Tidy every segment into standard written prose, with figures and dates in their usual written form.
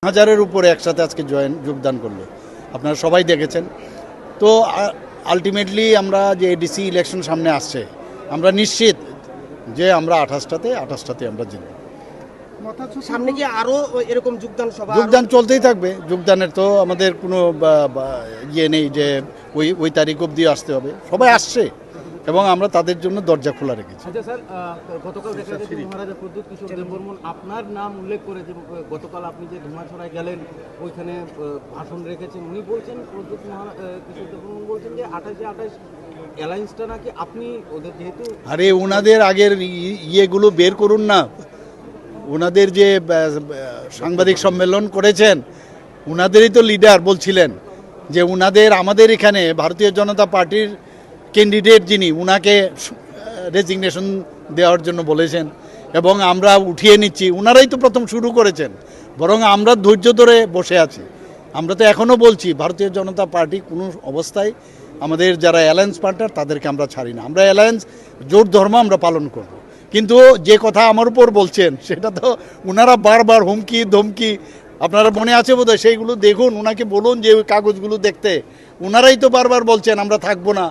হাজারের উপরে একসাথে আজকে যোগদান করলো, আপনারা সবাই দেখেছেন। তো আলটিমেটলি আমরা যে এডিসি ইলেকশন সামনে আসছে, আমরা নিশ্চিত যে আমরা 28টাতে আমরা জিতব। সামনে কি আরো এরকম যোগদান চলতেই থাকবে। যোগদানের তো আমাদের কোনো ইয়ে নেই যে ওই তারিখ অবধি আসতে হবে, সবাই আসছে এবং আমরা তাদের জন্য দরজা খোলা রেখেছি। আচ্ছা স্যার, গতকাল দেখা যাচ্ছে মহারাজা প্রদ্যুৎ কিশোর দেববর্মন আপনার নাম উল্লেখ করে যে গতকাল আপনি যে ধুমাছড়ায় গেলেন ওইখানে ভাষণ রেখেছেন, উনি বলছেন প্রদ্যুৎ কিশোর দেববর্মন বলছেন যে 28 অ্যালায়েন্সটা নাকি আপনি ওদের যেহেতু আরে ওনাদের আগের ইয়েগুলো বের করুন না। ওনাদের যে সাংবাদিক সম্মেলন করেছেন, ওনাদেরই তো লিডার বলছিলেন যে ওনাদের আমাদের এখানে ভারতীয় জনতা পার্টির ক্যান্ডিডেট যিনি, ওনাকে রেজিগনেশন দেওয়ার জন্য বলেছেন এবং আমরা উঠিয়ে নিচ্ছি। ওনারাই তো প্রথম শুরু করেছেন, বরং আমরা ধৈর্য ধরে বসে আছি। আমরা তো এখনও বলছি ভারতীয় জনতা পার্টি কোনো অবস্থায় আমাদের যারা অ্যালায়েন্স পার্টনার তাদেরকে আমরা ছাড়ি না। আমরা অ্যালায়েন্স জোট ধর্ম আমরা পালন করব। কিন্তু যে কথা আমার উপর বলছেন সেটা তো ওনারা বারবার হুমকি ধমকি, আপনারা মনে আছে বোধহয়, সেইগুলো দেখুন, ওনাকে বলুন যে ওই কাগজগুলো দেখতে। ওনারাই তো বারবার বলছেন আমরা থাকবো না,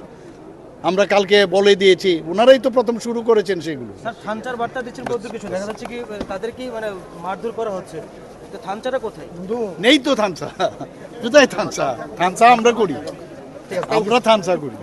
আমরা কালকে বলে দিয়েছি। ওনারাই তো প্রথম শুরু করেছেন সেগুলো। স্যার থানচার বার্তা দিচ্ছেন প্রদ্যুৎ কিশোর, দেখা যাচ্ছে কি তাদের কি মানে মারধর করা হচ্ছে, তো থানচাটা কোথায়? নেই তো থানসা, কোথায় থানসা? থানসা আমরা করি, আমরা থানসা করি।